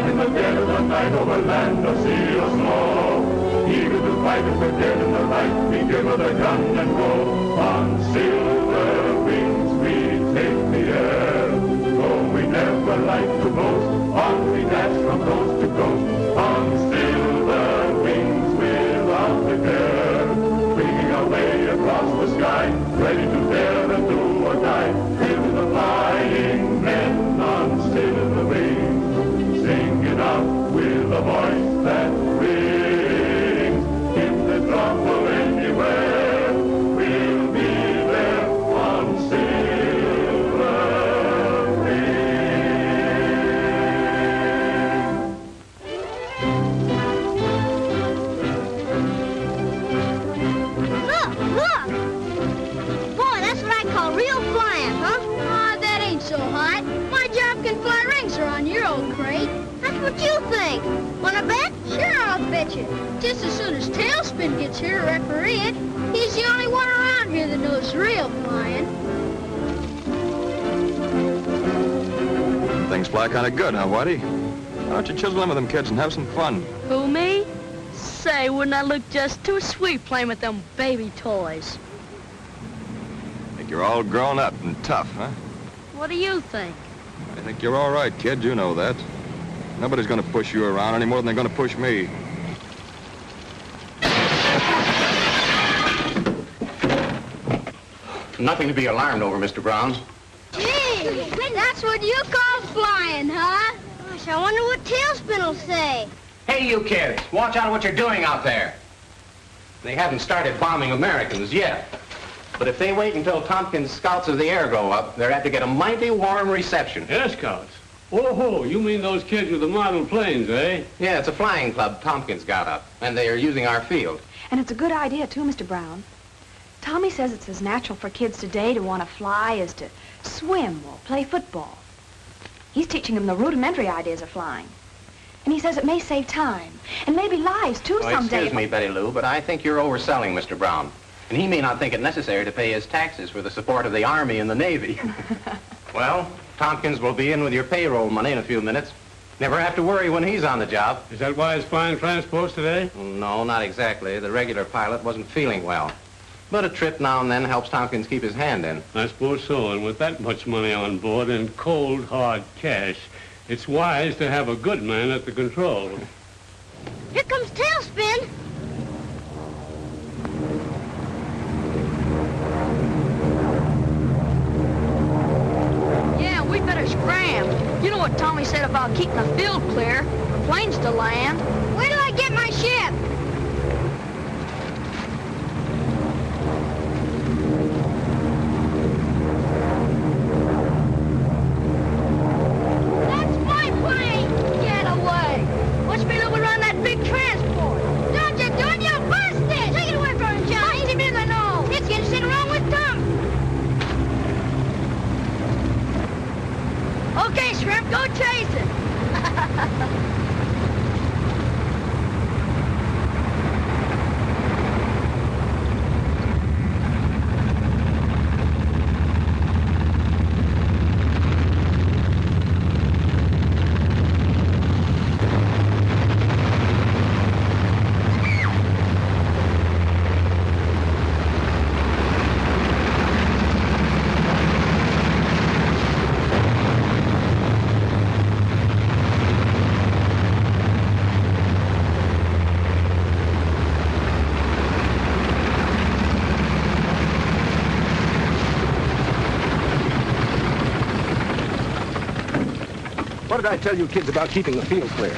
fight in the dead of the night over land or sea or snow. Eager to fight if we're dead in the night, we give her the gun and go. On silver wings we take the air, though we never like to boast. On we dash from coast to coast, on silver wings without a care. Swinging our way across the sky, ready to dare and do or die. With the flying men on silver wings, singing out with a voice that rings. If there's trouble anywhere, we'll be there on silver wings. Look! Boy, that's what I call real flying, huh? Aw, that ain't so hot. My job can fly rings around your old crate. That's what you think. Wanna bet? Sure, I'll bet you. Just as soon as Tailspin gets here to referee it, he's the only one around here that knows real flying. Things fly kind of good, huh, Whitey? Why don't you chisel in with them kids and have some fun? Who, me? Say, wouldn't I look just too sweet playing with them baby toys? Think you're all grown up and tough, huh? What do you think? I think you're all right, kid. You know that. Nobody's gonna push you around any more than they're gonna push me. Nothing to be alarmed over, Mr. Brown. Gee, that's what you call flying, huh? Gosh, I wonder what Tailspin will say. Hey, you kids, watch out what you're doing out there. They haven't started bombing Americans yet. But if they wait until Tompkins' Scouts of the Air go up, they're apt to get a mighty warm reception. Air Scouts? Oh, you mean those kids with the model planes, eh? Yeah, it's a flying club Tompkins got up, and they are using our field. And it's a good idea, too, Mr. Brown. Tommy says it's as natural for kids today to want to fly as to swim or play football. He's teaching them the rudimentary ideas of flying. And he says it may save time, and maybe lives, too, someday. Excuse me, Betty Lou, but I think you're overselling Mr. Brown. And he may not think it necessary to pay his taxes for the support of the Army and the Navy. Well, Tompkins will be in with your payroll money in a few minutes. Never have to worry when he's on the job. Is that why he's flying transports today? No, not exactly. The regular pilot wasn't feeling well. But a trip now and then helps Tompkins keep his hand in. I suppose so, and with that much money on board and cold, hard cash, it's wise to have a good man at the control. Here comes Tailspin. Yeah, we better scram. You know what Tommy said about keeping the field clear for planes to land. Where do I get my ship? That's my plane! Get away! Watch me loop around that big transport. Don't you do it, you'll burst it! Take it away from him, Johnny! Punch him in the nose! It's getting sitting wrong with Tom! Okay, Shrimp, go chase it. What did I tell you kids about keeping the field clear?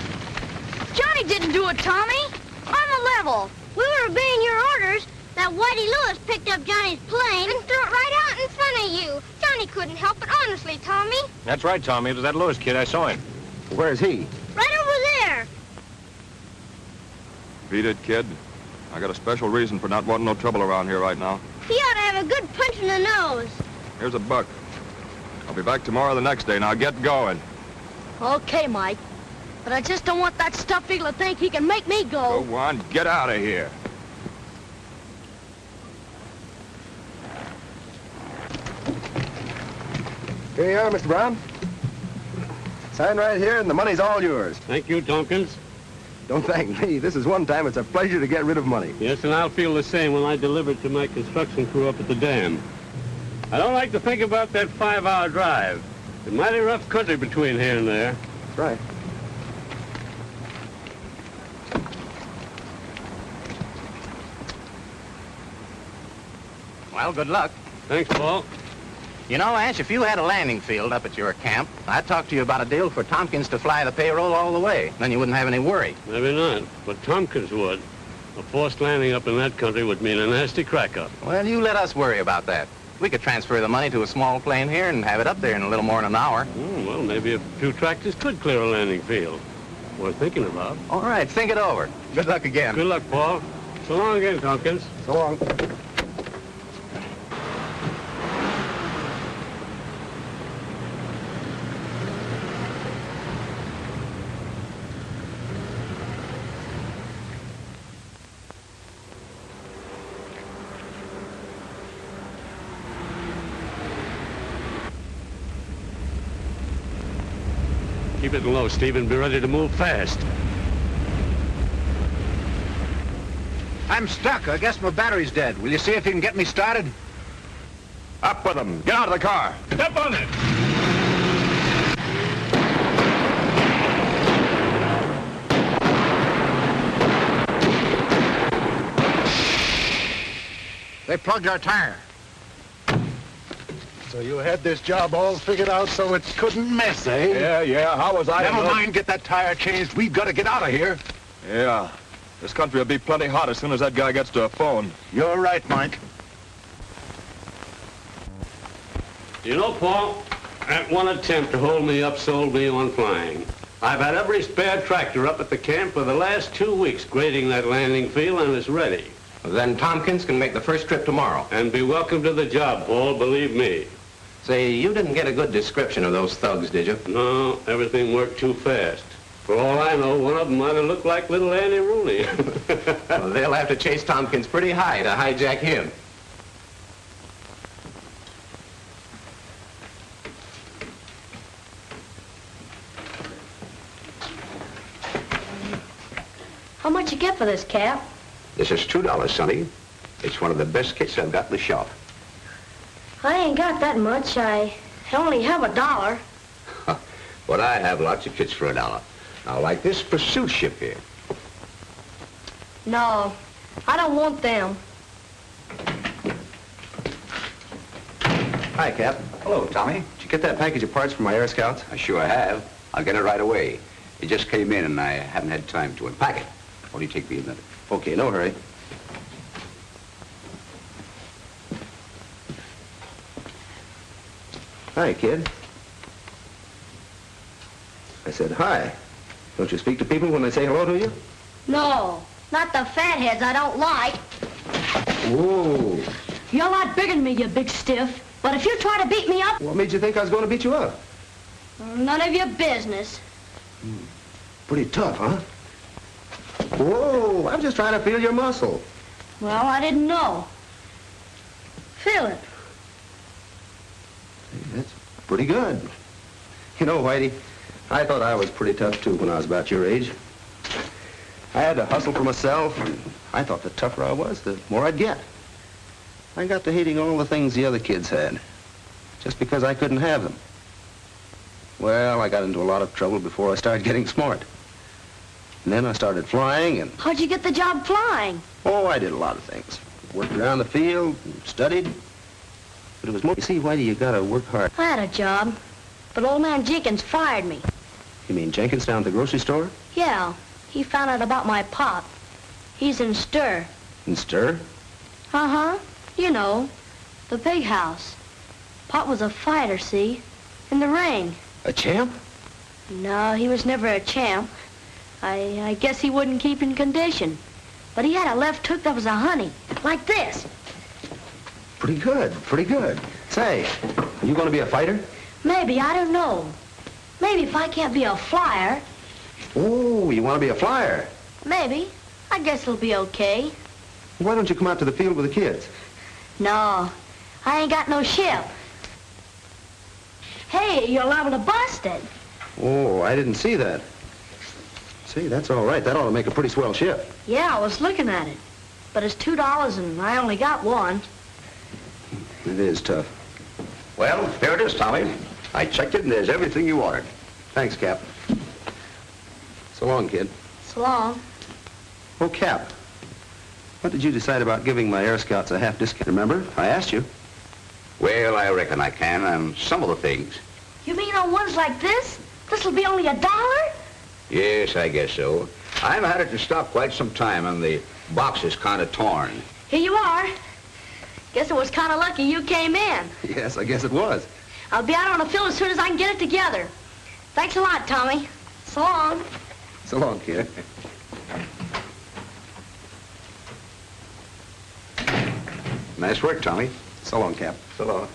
Johnny didn't do it, Tommy. On the level. We were obeying your orders. That Whitey Lewis picked up Johnny's plane and threw it right out in front of you. Johnny couldn't help it, honestly, Tommy. That's right, Tommy. It was that Lewis kid. I saw him. Where's he? Right over there. Beat it, kid. I got a special reason for not wanting no trouble around here right now. He ought to have a good punch in the nose. Here's a buck. I'll be back tomorrow or the next day. Now get going. Okay, Mike. But I just don't want that stuffed eagle to think he can make me go. Go on, get out of here. Here you are, Mr. Brown. Sign right here, and the money's all yours. Thank you, Tompkins. Don't thank me. This is one time it's a pleasure to get rid of money. Yes, and I'll feel the same when I deliver it to my construction crew up at the dam. I don't like to think about that 5-hour drive. It's a mighty rough country between here and there. That's right. Well, good luck. Thanks, Paul. You know, Ash, if you had a landing field up at your camp, I'd talk to you about a deal for Tompkins to fly the payroll all the way. Then you wouldn't have any worry. Maybe not, but Tompkins would. A forced landing up in that country would mean a nasty crack-up. Well, you let us worry about that. We could transfer the money to a small plane here and have it up there in a little more than an hour. Well, maybe a few tractors could clear a landing field. Worth thinking about. All right, think it over. Good luck again. Good luck, Paul. So long again, Tompkins. So long. Keep it low, Stephen. Be ready to move fast. I'm stuck. I guess my battery's dead. Will you see if you can get me started? Up with them. Get out of the car. Step on it. They plugged our tire. So you had this job all figured out so it couldn't miss, eh? Yeah. How was I? Never mind, get that tire changed. We've got to get out of here. Yeah. This country will be plenty hot as soon as that guy gets to a phone. You're right, Mike. You know, Paul, that one attempt to hold me up sold me on flying. I've had every spare tractor up at the camp for the last 2 weeks grading that landing field, and it's ready. Then Tompkins can make the first trip tomorrow. And be welcome to the job, Paul, believe me. Say, you didn't get a good description of those thugs, did you? No, everything worked too fast. For all I know, one of them might have looked like little Annie Rooney. Well, they'll have to chase Tompkins pretty high to hijack him. How much you get for this, Cap? This is $2, Sonny. It's one of the best kits I've got in the shop. I ain't got that much. I only have $1. But I have lots of kits for $1. Now, like this pursuit ship here. No, I don't want them. Hi, Cap. Hello, Tommy. Did you get that package of parts from my Air Scouts? I sure have. I'll get it right away. It just came in and I haven't had time to unpack it. Only take me a minute. Okay, no hurry. Hi, kid. I said hi. Don't you speak to people when they say hello to you? No, not the fatheads I don't like. Whoa. You're a lot bigger than me, you big stiff. But if you try to beat me up... What made you think I was going to beat you up? None of your business. Pretty tough, huh? Whoa, I'm just trying to feel your muscle. Well, I didn't know. Feel it. That's pretty good. You know, Whitey, I thought I was pretty tough, too, when I was about your age. I had to hustle for myself, and I thought the tougher I was, the more I'd get. I got to hating all the things the other kids had, just because I couldn't have them. Well, I got into a lot of trouble before I started getting smart. And then I started flying, and... How'd you get the job flying? Oh, I did a lot of things. Worked around the field, and studied. But it was more... You see, Whitey, you gotta work hard. I had a job, but old man Jenkins fired me. You mean Jenkins down at the grocery store? Yeah, he found out about my pop. He's in Stir. In Stir? Uh-huh. You know, the big house. Pop was a fighter, see? In the ring. A champ? No, he was never a champ. I guess he wouldn't keep in condition. But he had a left hook that was a honey. Like this. Pretty good, pretty good. Say, are you gonna be a fighter? Maybe, I don't know. Maybe if I can't be a flyer. Oh, you want to be a flyer? Maybe. I guess it'll be okay. Why don't you come out to the field with the kids? No, I ain't got no ship. Hey, you're liable to bust it. Oh, I didn't see that. See, that's all right. That ought to make a pretty swell ship. Yeah, I was looking at it. But it's $2 and I only got one. It is tough. Well, here it is, Tommy. I checked it, and there's everything you ordered. Thanks, Cap. So long, kid. So long. Oh, Cap. What did you decide about giving my Air Scouts a half discount? Remember? I asked you. Well, I reckon I can on some of the things. You mean on ones like this? This'll be only $1? Yes, I guess so. I've had it in stock quite some time, and the box is kind of torn. Here you are. Guess it was kind of lucky you came in. Yes, I guess it was. I'll be out on the field as soon as I can get it together. Thanks a lot, Tommy. So long. So long, kid. Nice work, Tommy. So long, Cap. So long.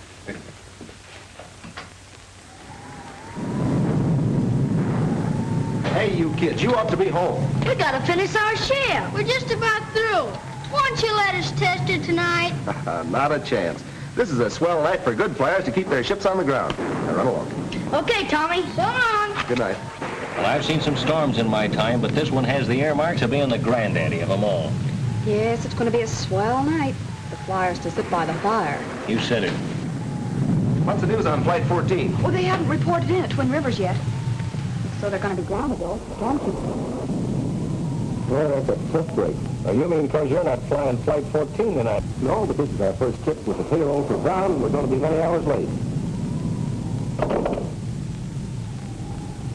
Hey, you kids, you ought to be home. We gotta finish our shift. We're just about through. Why don't you let us test it tonight? Not a chance. This is a swell night for good flyers to keep their ships on the ground. Now run along. Okay, Tommy. So long. Good night. Well, I've seen some storms in my time, but this one has the earmarks of being the granddaddy of them all. Yes, it's going to be a swell night. The flyers to sit by the fire. You said it. What's the news on Flight 14? Well, they haven't reported in at Twin Rivers yet. So they're going to be grounded, though. Storm keeps Well, that's a fifth break. You mean because you're not flying Flight 14 tonight? No, but this is our first trip with the payroll for Brown, and we're going to be many hours late.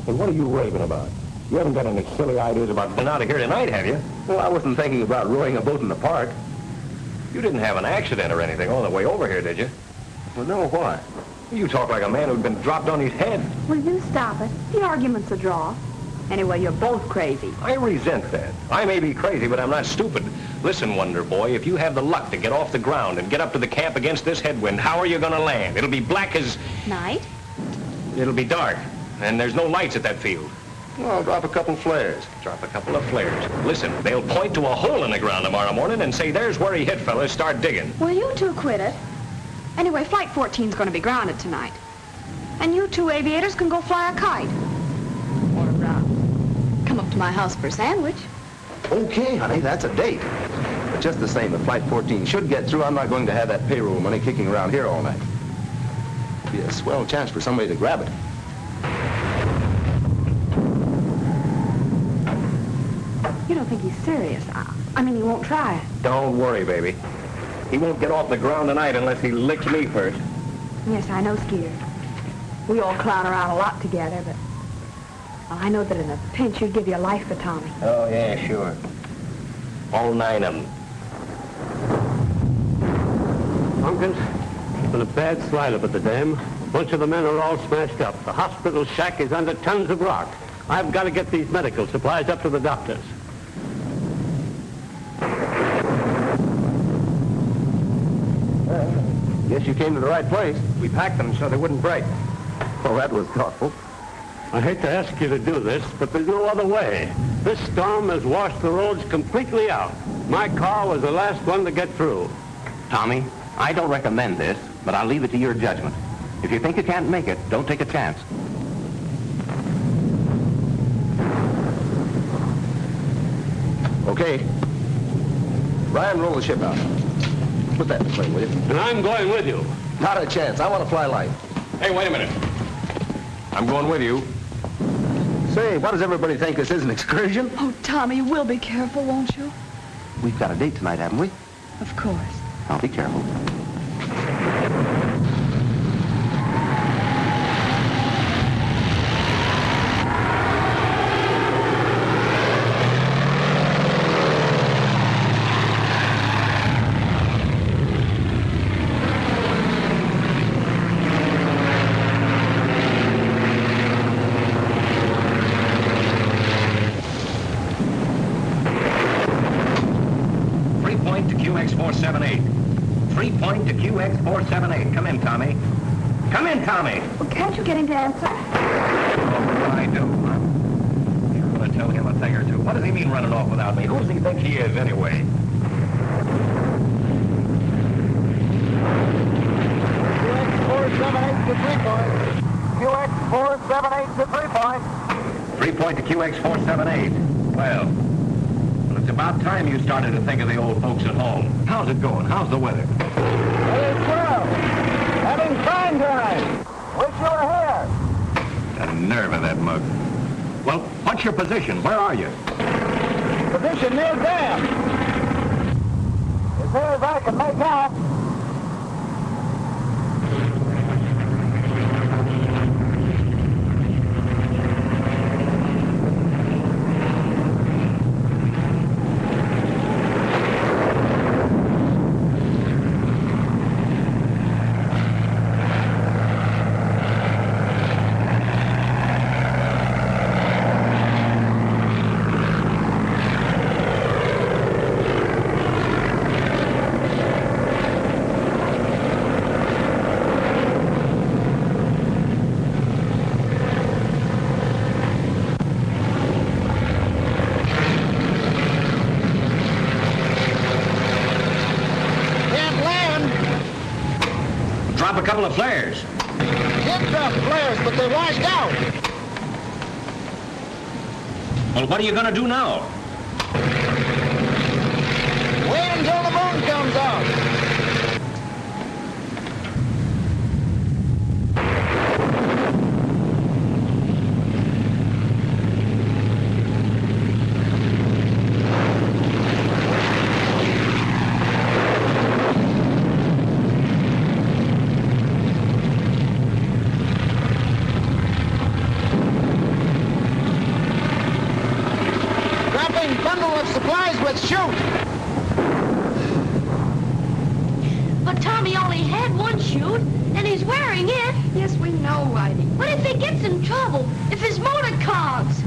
And what are you raving about? You haven't got any silly ideas about being out of here tonight, have you? Well, I wasn't thinking about rowing a boat in the park. You didn't have an accident or anything on the way over here, did you? Well, no, why? You talk like a man who'd been dropped on his head. Will you stop it? The argument's a draw. Anyway, you're both crazy. I resent that. I may be crazy, but I'm not stupid. Listen, Wonder Boy, if you have the luck to get off the ground and get up to the camp against this headwind, how are you going to land? It'll be black as... Night? It'll be dark, and there's no lights at that field. Well, I'll drop a couple flares. Drop a couple of flares. Listen, they'll point to a hole in the ground tomorrow morning and say, there's where he hit, fellas. Start digging. Well, you two quit it. Anyway, Flight 14's going to be grounded tonight. And you two aviators can go fly a kite. Or come up to my house for a sandwich. Okay, honey, that's a date. But just the same, if Flight 14 should get through, I'm not going to have that payroll money kicking around here all night. It'd be a swell chance for somebody to grab it. You don't think he's serious? I mean, he won't try it. Don't worry, baby. He won't get off the ground tonight unless he licks me first. Yes, I know, Skeeter. We all clown around a lot together, but... Well, I know that in a pinch you'd give your life for Tommy. Oh, yeah, sure. All 9 of them. Tompkins, it's been a bad slide up at the dam. A bunch of the men are all smashed up. The hospital shack is under tons of rock. I've got to get these medical supplies up to the doctors. Guess you came to the right place. We packed them so they wouldn't break. Well, that was thoughtful. I hate to ask you to do this, but there's no other way. This storm has washed the roads completely out. My car was the last one to get through. Tommy, I don't recommend this, but I'll leave it to your judgment. If you think you can't make it, don't take a chance. Okay. Ryan, roll the ship out. Put that in the plane, will you? And I'm going with you. Not a chance. I want to fly light. Hey, wait a minute. I'm going with you. Say, what does everybody think? This is an excursion? Oh, Tommy, you will be careful, won't you? We've got a date tonight, haven't we? Of course. I'll be careful. 478. 3 point to QX478. Come in, Tommy. Come in, Tommy. Well, can't you get him to answer? Oh, I do. I'm going to tell him a thing or two. What does he mean running off without me? Who does he think he is, anyway? QX478 to 3 point. QX QX478 to 3-point. 3-point to QX478. Well, it's about time you started to think of the old folks at home. How's it going? How's the weather? Hey, swell. Having fine time. Wish you were here. The nerve of that mug. Well, what's your position? Where are you? Position near dam. As near as I can make out. Drop a couple of flares. Did drop flares, but they washed out. Well, what are you going to do now? Wait until the moon comes out. Bundle of supplies, let's shoot. But Tommy only had one chute, and he's wearing it. Yes, we know, Whitey. What if he gets in trouble? If his motor clogs?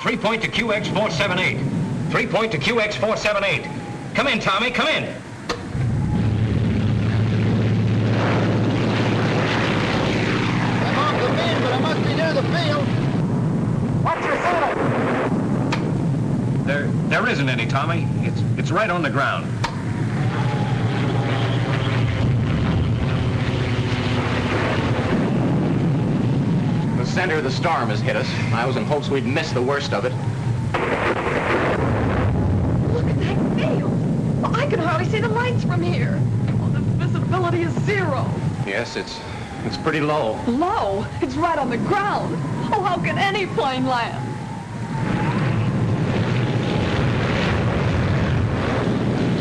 Three-point to QX478. 3-point to QX478. Come in, Tommy, come in. I'm off the beam, but I must be near the field. What's your ceiling? There isn't any, Tommy. It's right on the ground. The center of the storm has hit us. I was in hopes we'd miss the worst of it. Look at that field. Well, I can hardly see the lights from here. Oh, the visibility is 0. Yes, it's pretty low. Low? It's right on the ground. Oh, how can any plane land?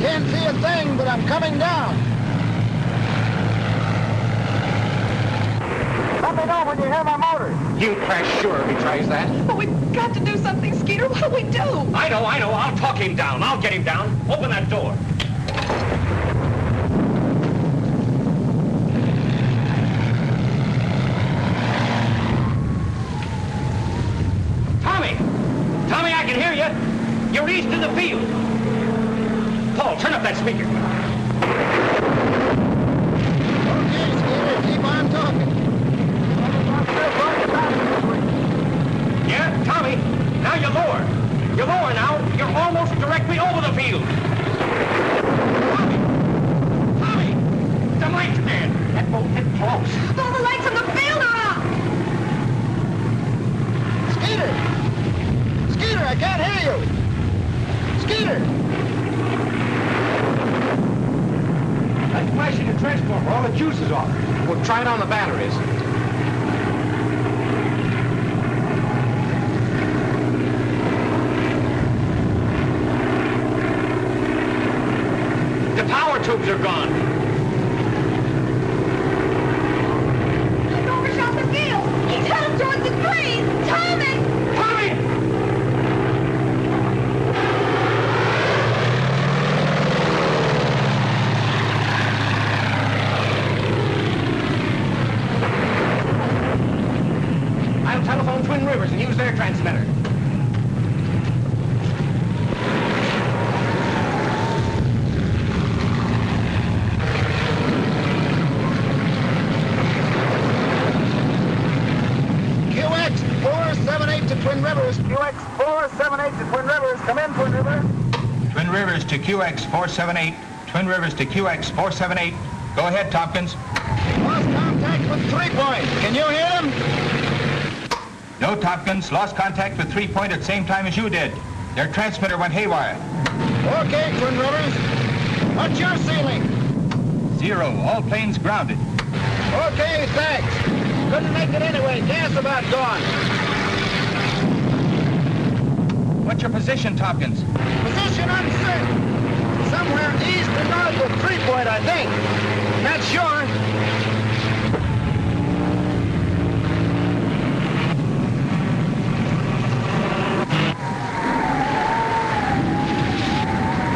Can't see a thing, but I'm coming down. Let me know when you hear my motor. He'll crash sure if he tries that. But we've got to do something, Skeeter. What do we do? I know. I'll talk him down. I'll get him down. Open that door. Tommy! Tommy, I can hear you. You're east of the field. Paul, turn up that speaker. Okay, Skeeter, keep on talking. Yeah, Tommy, now you're lower. You're lower now. You're almost directly over the field. Tommy! The lights, man. That boat hit close. All the lights on the field are out. Skeeter, I can't hear you. Skeeter! That's flashing the transformer. All the juice is off. We'll try it on the batteries. The power tubes are gone. It overshot the field. Use their transmitter. QX 478 to Twin Rivers. QX 478 to Twin Rivers. Come in, Twin Rivers. Twin Rivers to QX 478. Twin Rivers to QX 478. Go ahead, Tompkins. Lost contact with 3 Point. Can you hear them? No, Tompkins. Lost contact with 3 Point at the same time as you did. Their transmitter went haywire. Okay, Twin Rivers. What's your ceiling? 0. All planes grounded. Okay, thanks. Couldn't make it anyway. Gas about gone. What's your position, Tompkins? Position uncertain. Somewhere east or north of 3 Point, I think. Not sure.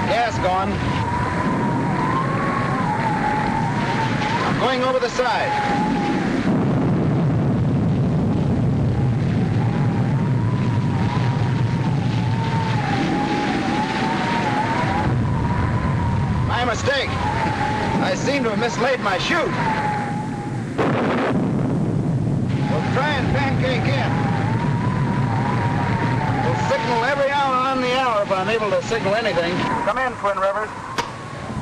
Gas gone. I'm going over the side. My mistake. I seem to have mislaid my chute. We'll try and pancake in. We'll signal every hour on the hour if I'm able to signal anything. Come in, Twin Rivers.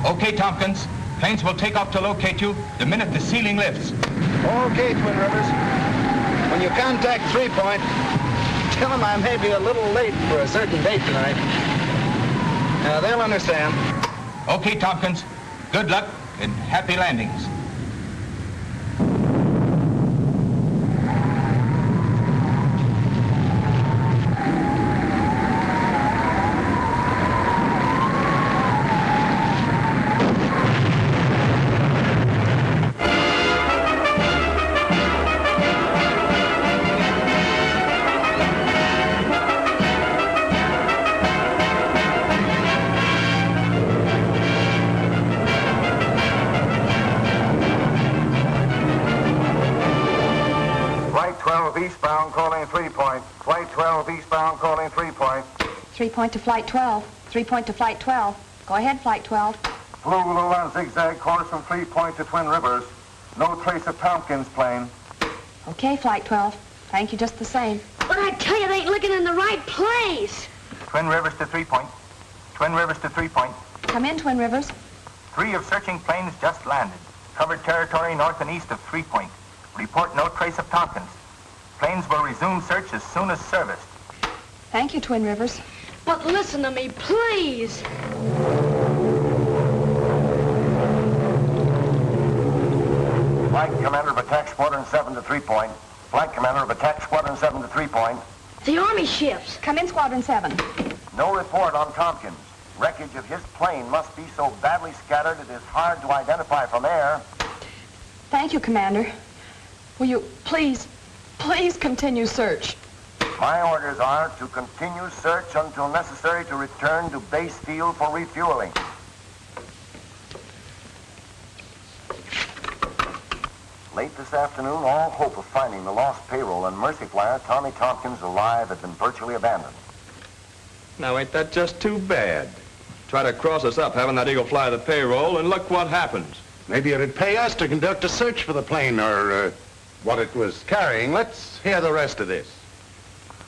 Okay, Tompkins. Planes will take off to locate you the minute the ceiling lifts. Okay, Twin Rivers. When you contact 3 Point, tell them I may be a little late for a certain date tonight. They'll understand. Okay, Tompkins. Good luck and happy landings. Eastbound calling 3 Point. Flight 12 eastbound calling 3 Point. 3 Point to Flight 12. 3 Point to Flight 12. Go ahead, Flight 12. Flew on zigzag course from 3 Point to Twin Rivers. No trace of Tompkins' plane. Okay, Flight 12. Thank you just the same. But I tell you, they ain't looking in the right place. Twin Rivers to 3 Point. Twin Rivers to 3 Point. Come in, Twin Rivers. 3 of searching planes just landed. Covered territory north and east of 3 Point. Report no trace of Tompkins. Planes will resume search as soon as serviced. Thank you, Twin Rivers. But listen to me, please. Flight Commander of Attack Squadron 7 to 3 Point. Flight Commander of Attack Squadron 7 to 3 Point. The Army ships. Come in, Squadron 7. No report on Tompkins. Wreckage of his plane must be so badly scattered it is hard to identify from air. Thank you, Commander. Will you please continue search? My orders are to continue search until necessary to return to base field for refueling. Late this afternoon, all hope of finding the lost payroll and Mercy Flyer, Tommy Tompkins, alive had been virtually abandoned. Now, ain't that just too bad? Try to cross us up having that eagle fly the payroll, and look what happens. Maybe it'd pay us to conduct a search for the plane or what it was carrying. Let's hear the rest of this.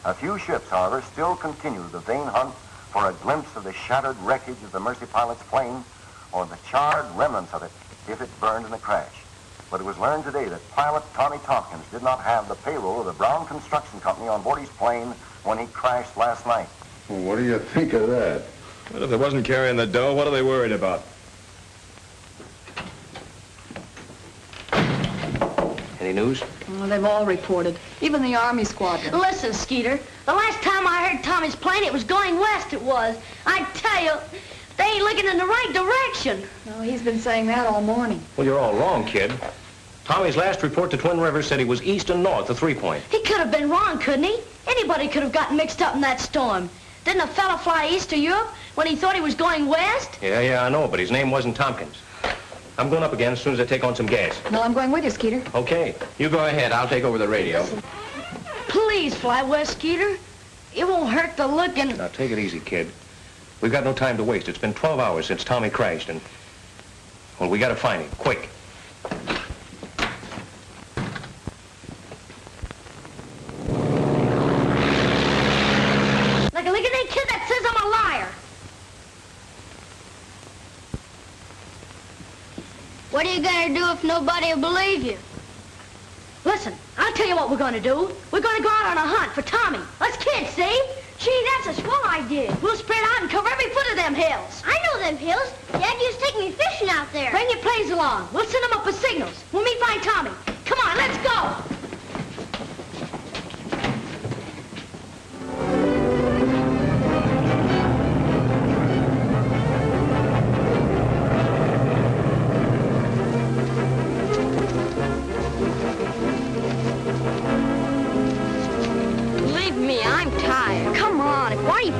A few ships, however, still continue the vain hunt for a glimpse of the shattered wreckage of the Mercy pilot's plane or the charred remnants of it if it burned in the crash. But it was learned today that pilot Tommy Tompkins did not have the payroll of the Brown Construction Company on board his plane when he crashed last night. Well, what do you think of that? Well, if they wasn't carrying the dough, what are they worried about? Any news? Oh, they've all reported. Even the Army squadron. Listen, Skeeter, the last time I heard Tommy's plane, it was going west, it was. I tell you, they ain't looking in the right direction. Oh, he's been saying that all morning. Well, you're all wrong, kid. Tommy's last report to Twin Rivers said he was east and north of 3 Point. He could have been wrong, couldn't he? Anybody could have gotten mixed up in that storm. Didn't a fella fly east of Europe when he thought he was going west? Yeah, I know, but his name wasn't Tompkins. I'm going up again as soon as I take on some gas. No, I'm going with you, Skeeter. Okay. You go ahead. I'll take over the radio. please fly west, Skeeter. It won't hurt to look and... Now, take it easy, kid. We've got no time to waste. It's been 12 hours since Tommy crashed, and... well, we gotta find him, quick. Like a lick-a-day kid that says I'm a liar. What are you gonna do if nobody will believe you? Listen, I'll tell you what we're gonna do. We're gonna go out on a hunt for Tommy. Us kids, see? Gee, that's a swell idea. We'll spread out and cover every foot of them hills. I know them hills. Dad used to take me fishing out there. Bring your planes along. We'll send them up with signals when we find Tommy. Come on, let's go.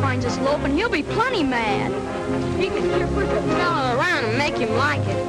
Finds us loping, he'll be plenty mad. You can sure push a fellow around and make him like it.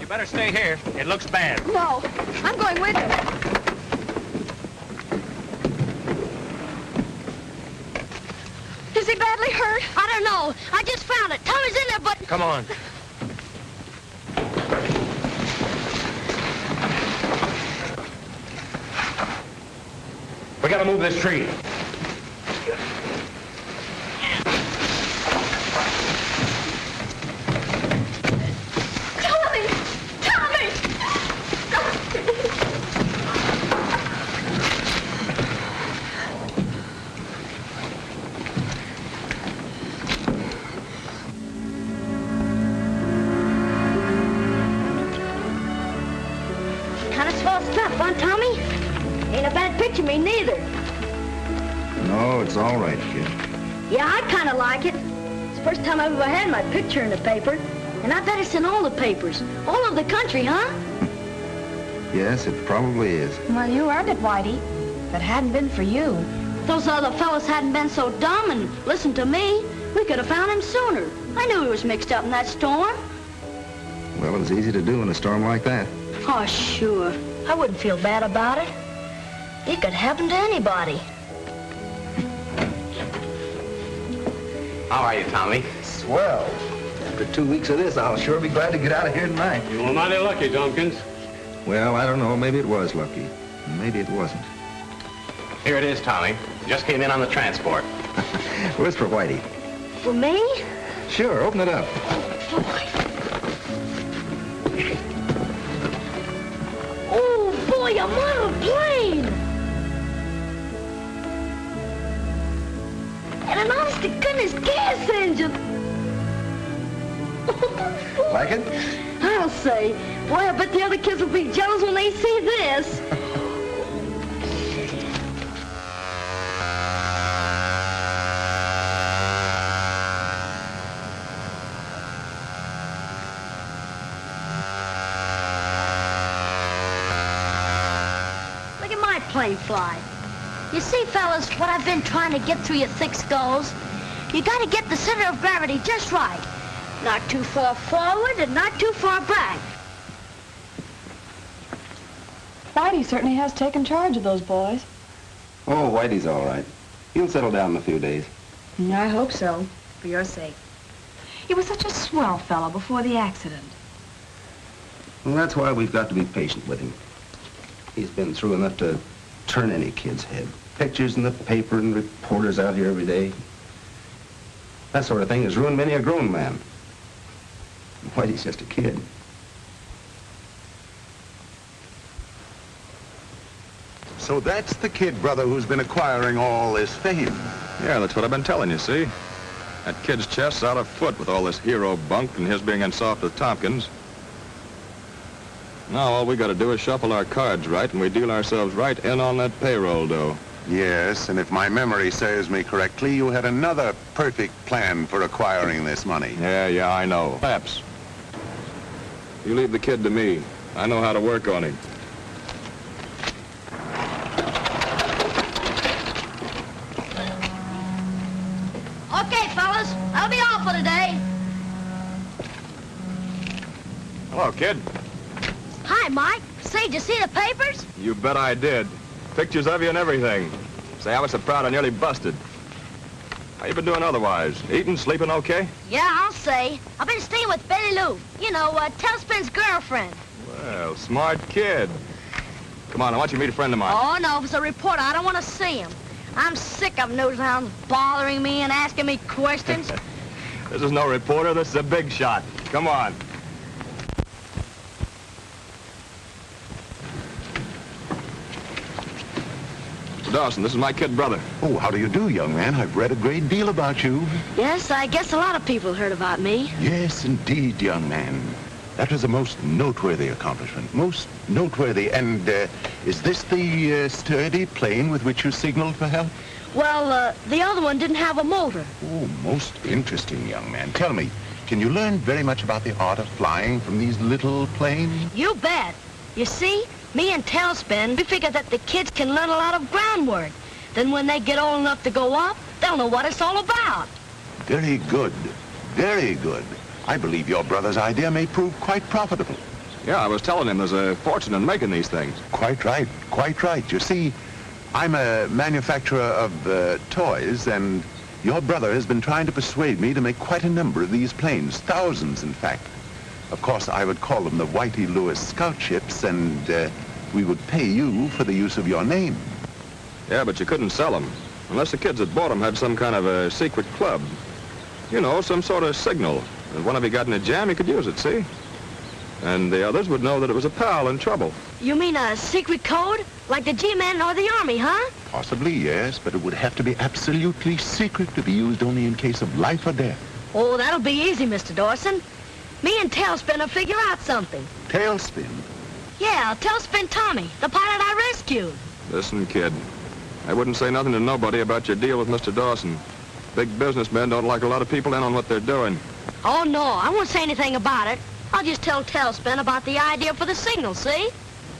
Better stay here. It looks bad. No, I'm going with him. Is he badly hurt? I don't know. I just found it. Tommy's in there, but... Come on. We gotta move this tree. It's all right, kid. Yeah, I kind of like it. It's the first time I've ever had my picture in the paper. And I bet it's in all the papers. All over the country, huh? Yes, it probably is. Well, you earned it, Whitey. If it hadn't been for you. If those other fellas hadn't been so dumb and listened to me, we could have found him sooner. I knew he was mixed up in that storm. Well, it was easy to do in a storm like that. Oh, sure. I wouldn't feel bad about it. It could happen to anybody. How are you, Tommy? Swell. After 2 weeks of this, I'll sure be glad to get out of here tonight. You were mighty lucky, Tompkins. Well, I don't know. Maybe it was lucky. Maybe it wasn't. Here it is, Tommy. Just came in on the transport. Well, it's for Whitey. For me? Sure, open it up. Oh, boy, a model plane! And an honest-to-goodness gas engine! Like it? I'll say. Boy, I bet the other kids will be jealous when they see this. Look at my plane fly. You see, fellas, what I've been trying to get through your thick skulls? You gotta get the center of gravity just right. Not too far forward and not too far back. Whitey certainly has taken charge of those boys. Oh, Whitey's all right. He'll settle down in a few days. I hope so, for your sake. He was such a swell fellow before the accident. Well, that's why we've got to be patient with him. He's been through enough to turn any kid's head. Pictures in the paper and reporters out here every day. That sort of thing has ruined many a grown man. Whitey's just a kid. So that's the kid, brother, who's been acquiring all this fame. Yeah, that's what I've been telling you, see? That kid's chest's out of foot with all this hero bunk and his being in soft with Tompkins. Now all we got to do is shuffle our cards right, and we deal ourselves right in on that payroll dough. Yes, and if my memory serves me correctly, you had another perfect plan for acquiring this money. Yeah, I know. Perhaps. You leave the kid to me. I know how to work on him. Okay, fellas, that'll be all for today. Hello, kid. Hi, Mike. Say, did you see the papers? You bet I did. Pictures of you and everything. Say, I was so proud I nearly busted. How you been doing otherwise? Eating, sleeping okay? Yeah, I'll say. I've been staying with Betty Lou. You know, Tailspin's girlfriend. Well, smart kid. Come on, I want you to meet a friend of mine. Oh, no, if it's a reporter, I don't want to see him. I'm sick of nose-hounds bothering me and asking me questions. This is no reporter, this is a big shot. Come on. Mr. Dawson, this is my kid brother. Oh, how do you do, young man? I've read a great deal about you. Yes, I guess a lot of people heard about me. Yes, indeed, young man. That was a most noteworthy accomplishment. Most noteworthy. And is this the sturdy plane with which you signaled for help? Well, the other one didn't have a motor. Oh, most interesting, young man. Tell me, can you learn very much about the art of flying from these little planes? You bet. You see, me and Tailspin, we figure that the kids can learn a lot of groundwork. Then when they get old enough to go up, they'll know what it's all about. Very good. Very good. I believe your brother's idea may prove quite profitable. Yeah, I was telling him there's a fortune in making these things. Quite right. Quite right. You see, I'm a manufacturer of toys, and your brother has been trying to persuade me to make quite a number of these planes. Thousands, in fact. Of course, I would call them the Whitey Lewis Scout ships, and we would pay you for the use of your name. Yeah, but you couldn't sell them. Unless the kids that bought them had some kind of a secret club. You know, some sort of signal. If one of you got in a jam, you could use it, see? And the others would know that it was a pal in trouble. You mean a secret code? Like the G-Men or the Army, huh? Possibly, yes, but it would have to be absolutely secret to be used only in case of life or death. Oh, that'll be easy, Mr. Dawson. Me and Tailspin will figure out something. Tailspin? Yeah, Tailspin Tommy, the pilot I rescued. Listen, kid, I wouldn't say nothing to nobody about your deal with Mr. Dawson. Big businessmen don't like a lot of people in on what they're doing. Oh, no, I won't say anything about it. I'll just tell Tailspin about the idea for the signal, see?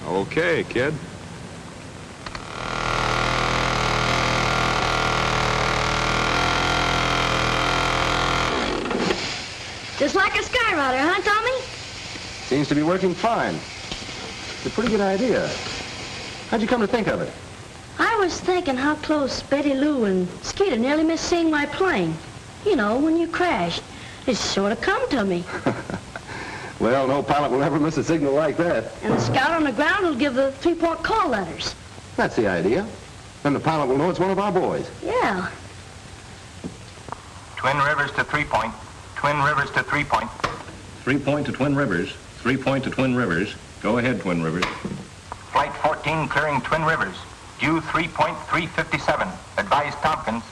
Okay, kid. Just like a skyrider, huh, Tommy? Seems to be working fine. It's a pretty good idea. How'd you come to think of it? I was thinking how close Betty Lou and Skeeter nearly missed seeing my plane. You know, when you crashed. It sort of come to me. Well, no pilot will ever miss a signal like that. And the scout on the ground will give the 3-point call letters. That's the idea. Then the pilot will know it's one of our boys. Yeah. Twin Rivers to 3-point. Twin Rivers to 3-point. 3-point to Twin Rivers. 3-point to Twin Rivers. Go ahead, Twin Rivers. Flight 14 clearing Twin Rivers. Due 3.357. Advise Tompkins.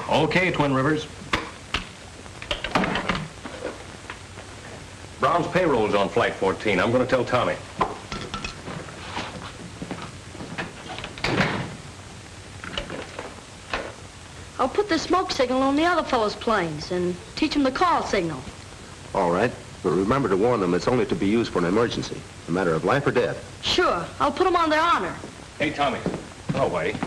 Okay, Twin Rivers. Brown's payroll's on Flight 14. I'm going to tell Tommy. I'll put the smoke signal on the other fellow's planes and teach them the call signal. All right. But remember to warn them it's only to be used for an emergency. A matter of life or death. Sure. I'll put them on their honor. Hey, Tommy. Oh, wait.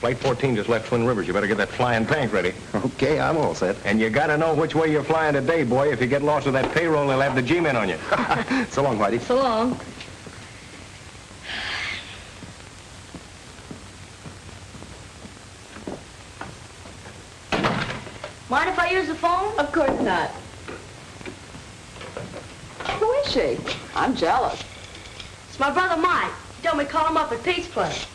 Flight 14 just left Twin Rivers. You better get that flying tank ready. Okay, I'm all set. And you got to know which way you're flying today, boy. If you get lost with that payroll, they'll have the G-men on you. So long, Whitey. So long. Mind if I use the phone? Of course not. Who is she? I'm jealous. It's my brother Mike. He told me to call him up at Pete's place.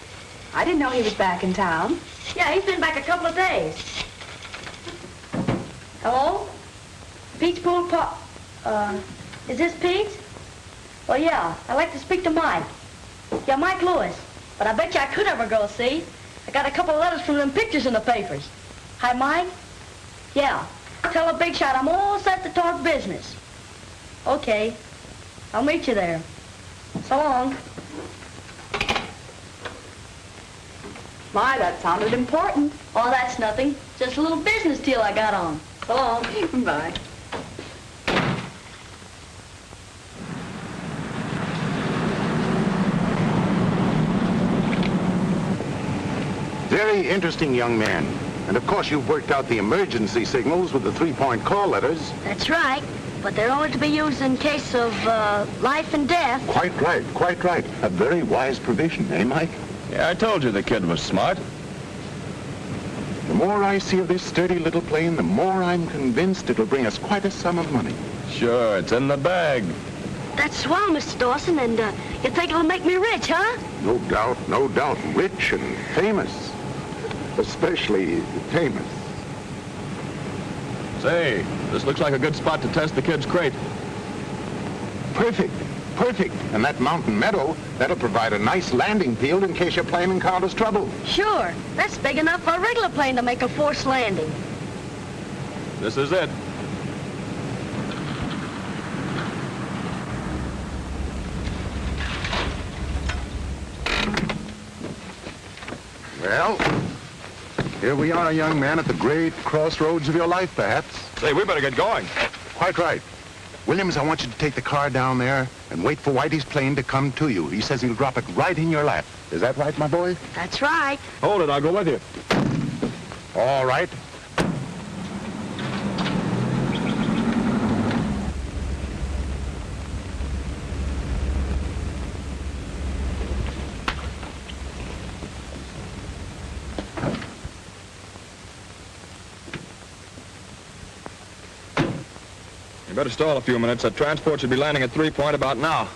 I didn't know he was back in town. Yeah, he's been back a couple of days. Hello? Pete's pool pop. Is this Pete? Well, yeah, I'd like to speak to Mike. Yeah, Mike Lewis. But I bet you I could ever go see. I got a couple of letters from them pictures in the papers. Hi, Mike? Yeah. Tell a big shot I'm all set to talk business. Okay. I'll meet you there. So long. My, that sounded important. Oh, that's nothing. Just a little business deal I got on. So long. Bye. Very interesting young man. And of course you've worked out the emergency signals with the 3-point call letters. That's right. But they're only to be used in case of life and death. Quite right, quite right. A very wise provision, eh, Mike? Yeah, I told you the kid was smart. The more I see of this sturdy little plane, the more I'm convinced it'll bring us quite a sum of money. Sure, it's in the bag. That's swell, Mr. Dawson, and you think it'll make me rich, huh? No doubt, no doubt. Rich and famous. Especially famous. Say, this looks like a good spot to test the kid's crate. Perfect, perfect. And that mountain meadow, that'll provide a nice landing field in case your plane encounters trouble. Sure. That's big enough for a regular plane to make a forced landing. This is it. Well, here we are, young man, at the great crossroads of your life, perhaps. Say, we better get going. Quite right. Williams, I want you to take the car down there and wait for Whitey's plane to come to you. He says he'll drop it right in your lap. Is that right, my boy? That's right. Hold it, I'll go with you. All right. You better stall a few minutes. That transport should be landing at 3-point about now.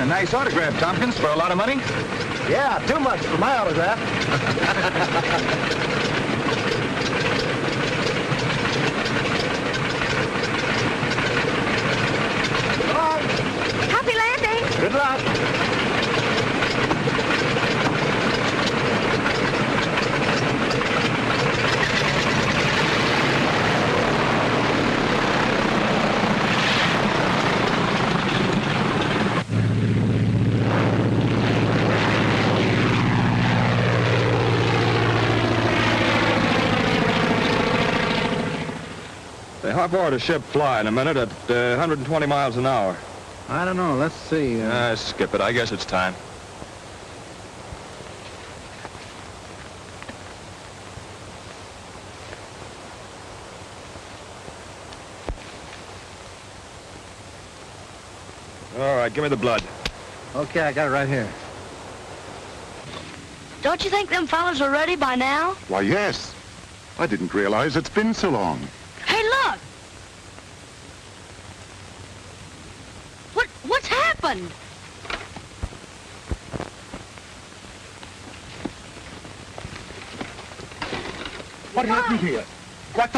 Nice autograph, Tompkins, for a lot of money. Yeah, too much for my autograph. Happy landing. Good luck. How far does a ship fly in a minute at 120 miles an hour? I don't know. Let's see. Skip it. I guess it's time. All right, give me the blood. Okay, I got it right here. Don't you think them fellas are ready by now? Why, yes. I didn't realize it's been so long. Hey, look! What's happened? What happened to you? What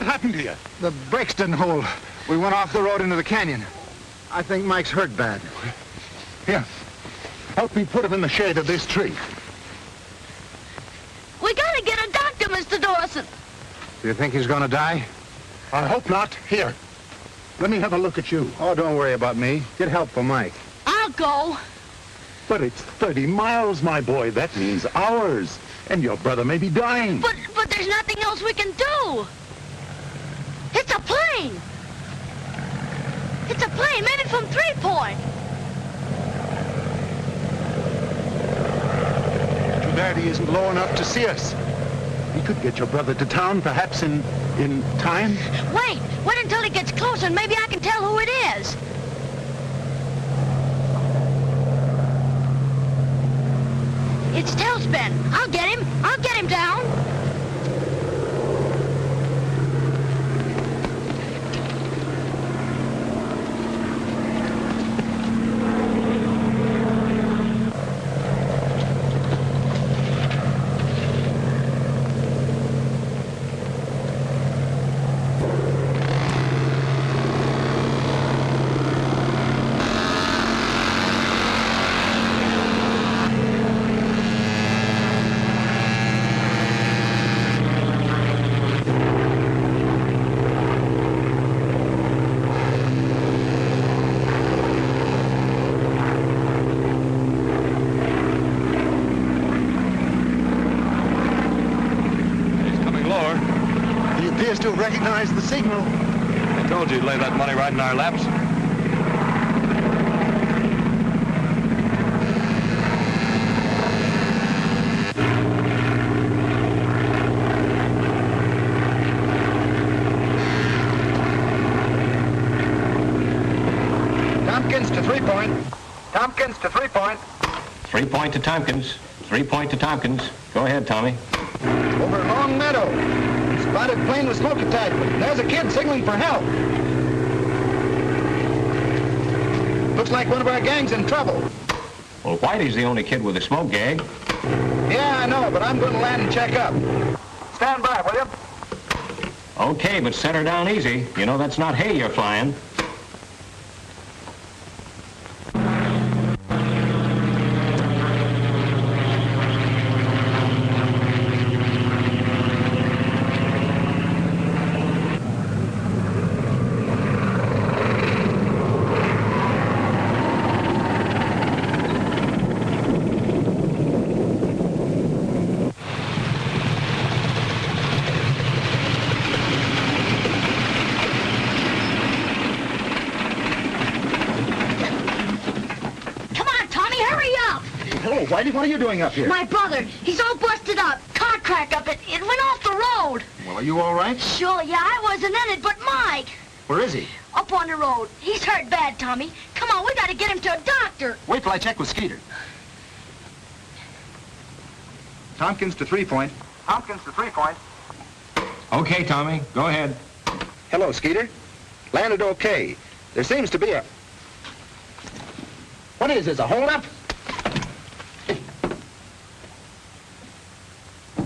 happened to you? The brakes didn't hold. We went off the road into the canyon. I think Mike's hurt bad. Here. Help me put him in the shade of this tree. We gotta get a doctor, Mr. Dawson. Do you think he's gonna die? I hope not. Here. Let me have a look at you. Oh, don't worry about me. Get help for Mike. I'll go. But it's 30 miles, my boy. That means hours. And your brother may be dying. But there's nothing else we can do. It's a plane. It's a plane, maybe from 3 Point. Too bad he isn't low enough to see us. We could get your brother to town, perhaps in time. Wait until he gets closer and maybe I can tell who it is. It's Tailspin. I'll get him down. To recognize the signal. I told you to lay that money right in our laps. Tompkins to 3 Point. Tompkins to 3 Point. 3 Point to Tompkins. 3 Point to Tompkins. Go ahead, Tommy. Over Long Meadow. Spotted plane with smoke attachment. There's a kid signaling for help. Looks like one of our gang's in trouble. Well, Whitey's the only kid with a smoke gag. Yeah, I know, but I'm going to land and check up. Stand by, will you? Okay, but set her down easy. You know that's not hay you're flying. Whitey, what are you doing up here? My brother, he's all busted up. Car crack up. It went off the road. Well, are you all right? Sure, yeah, I wasn't in it, but Mike. Where is he? Up on the road. He's hurt bad, Tommy. Come on, we gotta get him to a doctor. Wait till I check with Skeeter. Tompkins to 3 Point. Tompkins to 3 Point. Okay, Tommy, go ahead. Hello, Skeeter. Landed okay. There seems to be a... What is this, a holdup?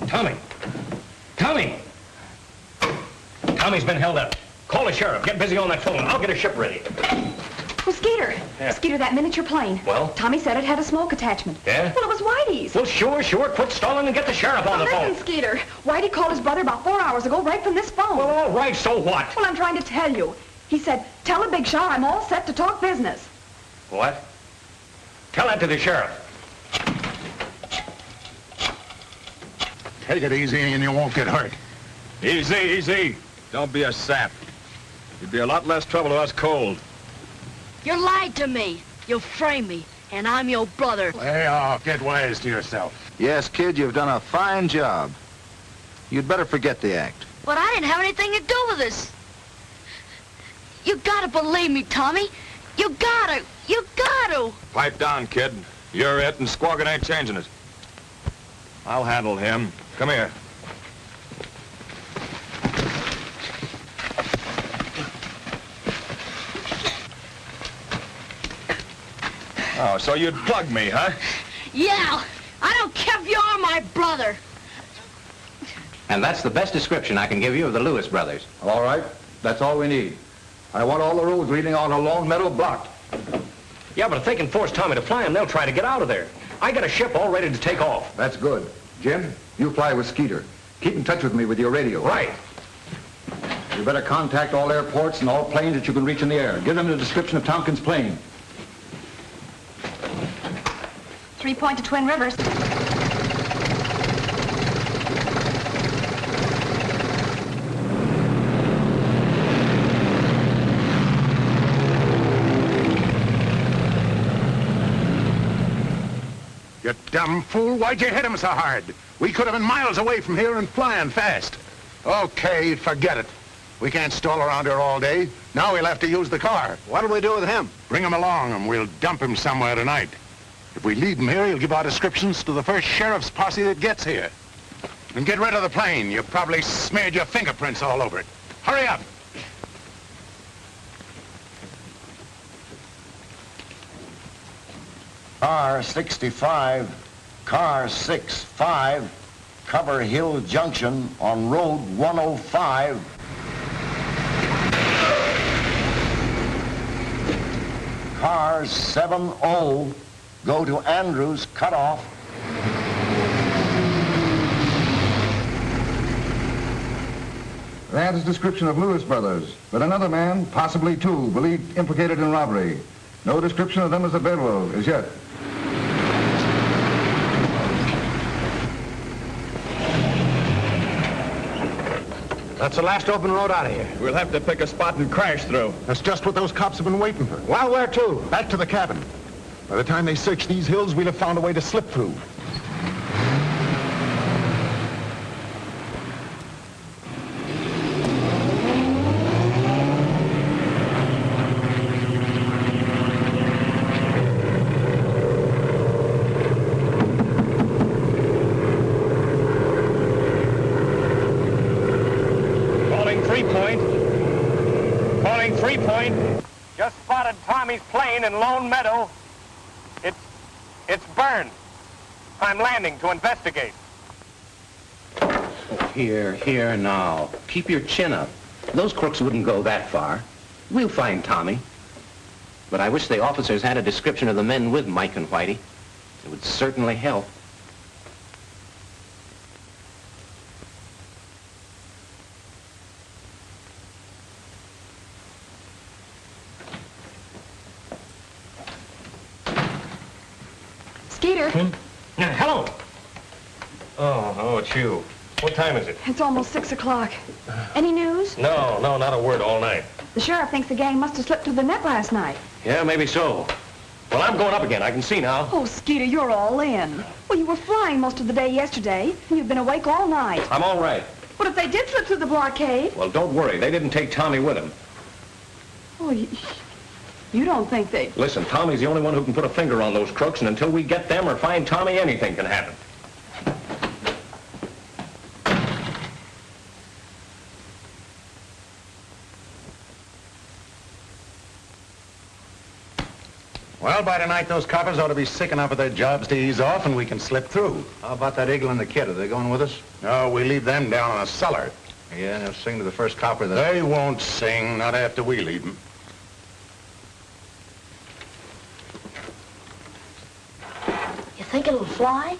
Tommy! Tommy! Tommy's been held up. Call the sheriff. Get busy on that phone. I'll get a ship ready. Well, Skeeter. Yeah. Skeeter, that miniature plane. Well? Tommy said it had a smoke attachment. Yeah? Well, it was Whitey's. Well, sure. Quit stalling and get the sheriff on the phone. Listen, Skeeter. Whitey called his brother about 4 hours ago right from this phone. Well, all right, so what? Well, I'm trying to tell you. He said, tell the big shot I'm all set to talk business. What? Tell that to the sheriff. Take it easy and you won't get hurt. Easy. Don't be a sap. You'd be a lot less trouble to us cold. You lied to me. You framed me. And I'm your brother. Hey, oh, get wise to yourself. Yes, kid, you've done a fine job. You'd better forget the act. But I didn't have anything to do with this. You gotta believe me, Tommy. You gotta. You gotta. Pipe down, kid. You're it, and Squawkin ain't changing it. I'll handle him. Come here. Oh, so you'd plug me, huh? Yeah. I don't care if you are my brother. And that's the best description I can give you of the Lewis brothers. All right, that's all we need. I want all the roads leading on to Lone Meadow blocked. Yeah, but if they can force Tommy to fly him, they'll try to get out of there. I got a ship all ready to take off. That's good. Jim, you fly with Skeeter. Keep in touch with me with your radio. Right. You better contact all airports and all planes that you can reach in the air. Give them the description of Tompkins' plane. 3 Point to Twin Rivers. You dumb fool, why'd you hit him so hard? We could have been miles away from here and flying fast. Okay, forget it. We can't stall around here all day. Now we'll have to use the car. What'll we do with him? Bring him along and we'll dump him somewhere tonight. If we leave him here, he'll give our descriptions to the first sheriff's posse that gets here. And get rid of the plane. You probably smeared your fingerprints all over it. Hurry up. Car 65, car 65, Cover Hill Junction on Road 105. Car 70, go to Andrews Cutoff. That is description of Lewis brothers, but another man, possibly two, believed implicated in robbery. No description of them as available as yet. That's the last open road out of here. We'll have to pick a spot and crash through. That's just what those cops have been waiting for. Well, where to? Back to the cabin. By the time they search these hills, we'll have found a way to slip through. Calling 3 Point. Just spotted Tommy's plane in Lone Meadow. It's burned. I'm landing to investigate. Oh, here now. Keep your chin up. Those crooks wouldn't go that far. We'll find Tommy. But I wish the officers had a description of the men with Mike and Whitey. It would certainly help. Skeeter. Hello. Oh, it's you. What time is it? It's almost 6 o'clock. Any news? No, not a word all night. The sheriff thinks the gang must have slipped through the net last night. Yeah, maybe so. Well, I'm going up again. I can see now. Oh, Skeeter, you're all in. Well, you were flying most of the day yesterday, and you've been awake all night. I'm all right. What if they did slip through the blockade? Well, don't worry. They didn't take Tommy with them. Oh, you don't think they... Listen, Tommy's the only one who can put a finger on those crooks, and until we get them or find Tommy, anything can happen. Well, by tonight, those coppers ought to be sick enough of their jobs to ease off, and we can slip through. How about that Eagle and the kid? Are they going with us? No, we leave them down in the cellar. Yeah, they'll sing to the first copper that... They won't sing, not after we leave them. You think it'll fly?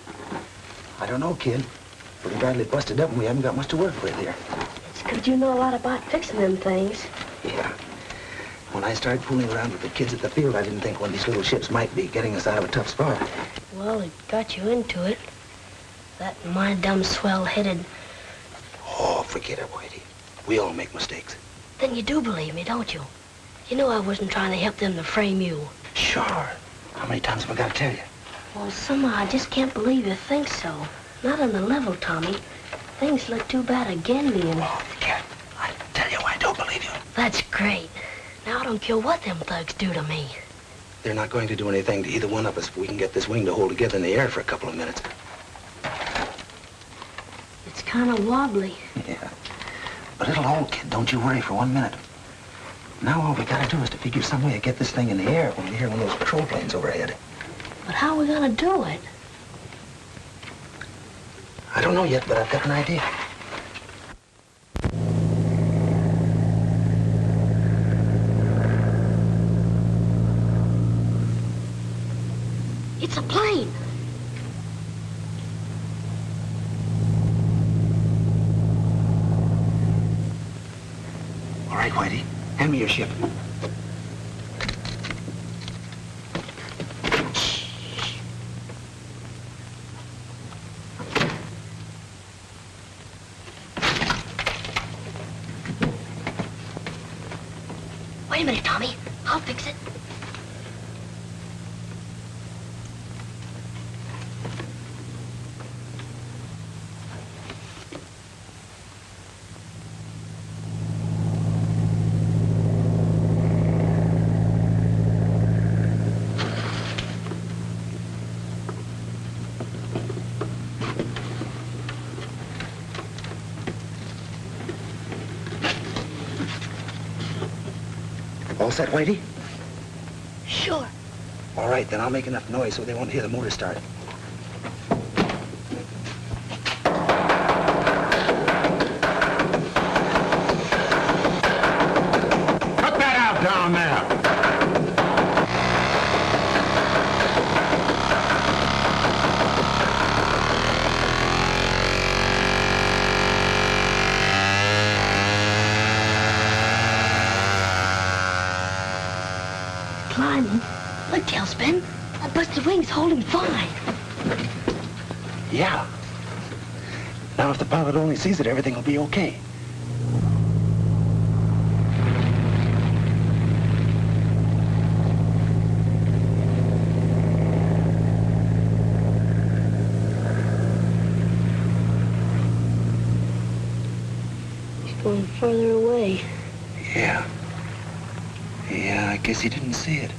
I don't know, kid. We're badly busted up and we haven't got much to work with here. It's good you know a lot about fixing them things. Yeah. When I started fooling around with the kids at the field, I didn't think one of these little ships might be getting us out of a tough spot. Well, it got you into it. That and my dumb swell-headed... Oh, forget it, Whitey. We all make mistakes. Then you do believe me, don't you? You know I wasn't trying to help them to frame you. Sure. How many times have I got to tell you? Well, somehow I just can't believe you think so. Not on the level, Tommy. Things look too bad again me and... Oh, forget. I tell you, I don't believe you. That's great. Now I don't care what them thugs do to me. They're not going to do anything to either one of us if we can get this wing to hold together in the air for a couple of minutes. It's kind of wobbly. Yeah. But it'll hold, kid. Don't you worry for 1 minute. Now all we gotta do is to figure some way to get this thing in the air when we hear one of those patrol planes overhead. But how are we gonna do it? I don't know yet, but I've got an idea. It's a plane. All right, Whitey. Hand me your ship. Wait a minute, Tommy. I'll fix it. All set, Whitey? Sure. All right, then I'll make enough noise so they won't hear the motor start. Cut that out down there. Climbing. Look, Tailspin. That busted wing's holding fine. Yeah. Now, if the pilot only sees it, everything will be okay. It's going further away. Yeah. Yeah, I guess he didn't see it.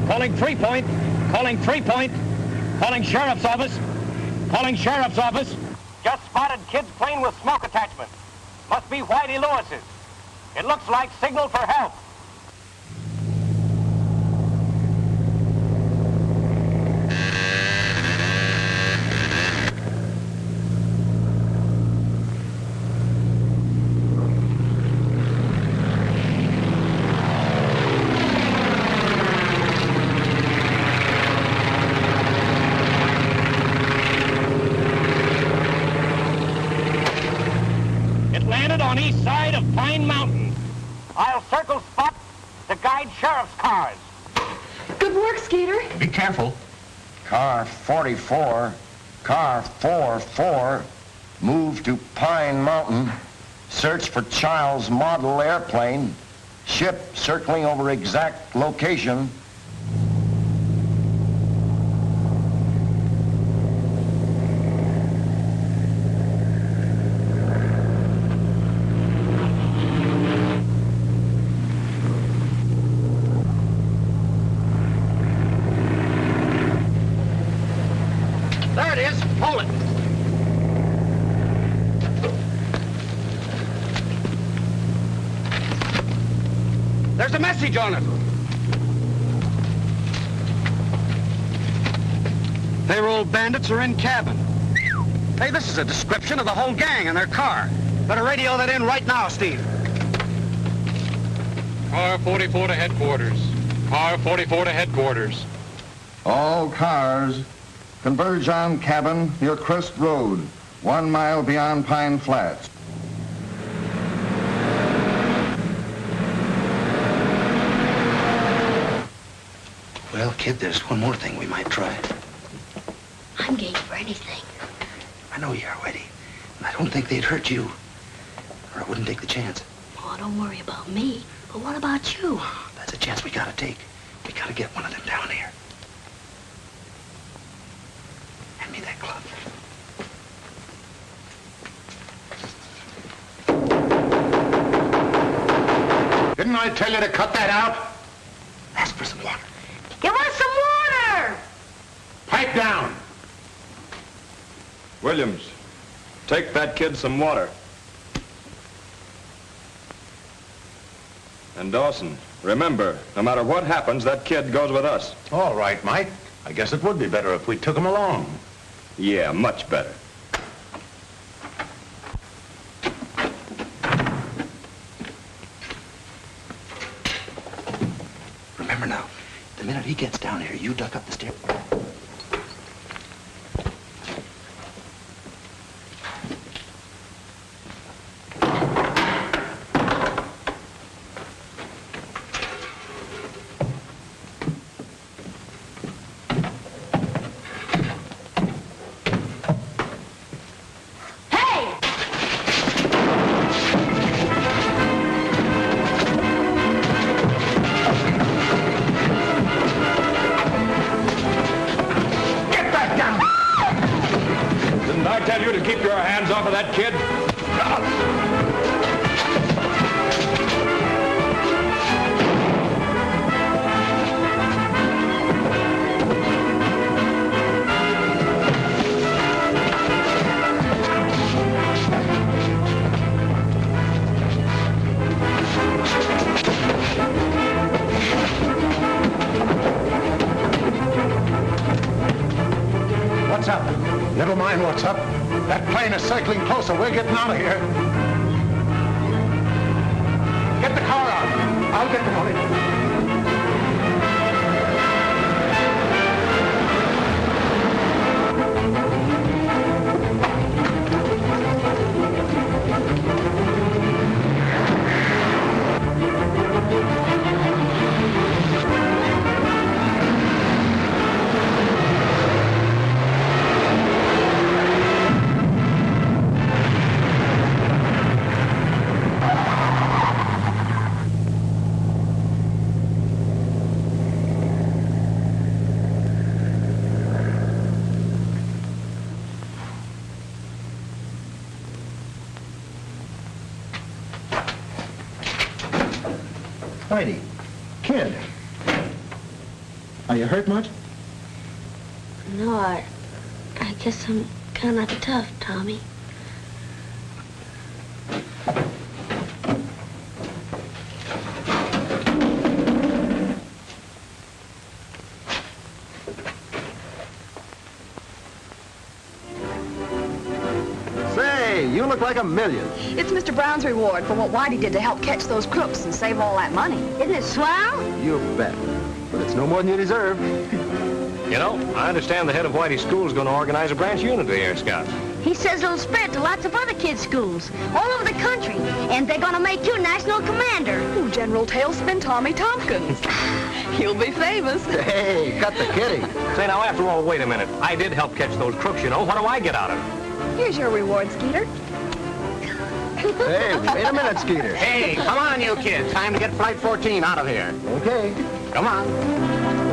Calling 3-point. Calling 3-point. Calling sheriff's office. Calling sheriff's office. Just spotted kid's plane with smoke attachment. Must be Whitey Lewis's. It looks like signal for help. On east side of Pine Mountain. I'll circle spot to guide sheriff's cars. Good work, Skeeter. Be careful. Car 44, car 44, move to Pine Mountain. Search for Child's model airplane. Ship circling over exact location. There it is. Hold it. There's a message on it. Payroll bandits are in cabin. Hey, this is a description of the whole gang and their car. Better radio that in right now, Steve. Car 44 to headquarters. Car 44 to headquarters. All cars converge on cabin near Crest Road, 1 mile beyond Pine Flats. Well, kid, there's one more thing we might try. I'm game for anything. I know you are, Whitey. And I don't think they'd hurt you. Or I wouldn't take the chance. Oh, don't worry about me. But what about you? That's a chance we gotta take. We gotta get one of them down here. Hand me that club. Didn't I tell you to cut that out? Ask for some water. Give us some water! Pipe down. Williams, take that kid some water. And Dawson, remember, no matter what happens, that kid goes with us. All right, Mike. I guess it would be better if we took him along. Yeah, much better. Remember now, the minute he gets down here, you duck up the stairs. That kid? What's up? Never mind what's up. That plane is circling closer. We're getting out of here. Get the car out. I'll get the money. Whitey, kid, are you hurt much? No, I guess I'm kind of tough, Tommy. Say, you look like a million. It's Mr. Brown's reward for what Whitey did to help catch those crooks and save all that money. Isn't it swell? You bet. But it's no more than you deserve. You know, I understand the head of Whitey's school is going to organize a branch unit of the Air Scouts. He says it'll spread to lots of other kids' schools all over the country, and they're going to make you national commander. Ooh, General Tailspin Tommy Tompkins. You'll be famous. Hey, cut the kidding. Say, now, after all, wait a minute. I did help catch those crooks, you know. What do I get out of it? Here's your reward, Skeeter. Hey, wait a minute, Skeeter. Hey, come on, you kids. Time to get Flight 14 out of here. Okay. Come on.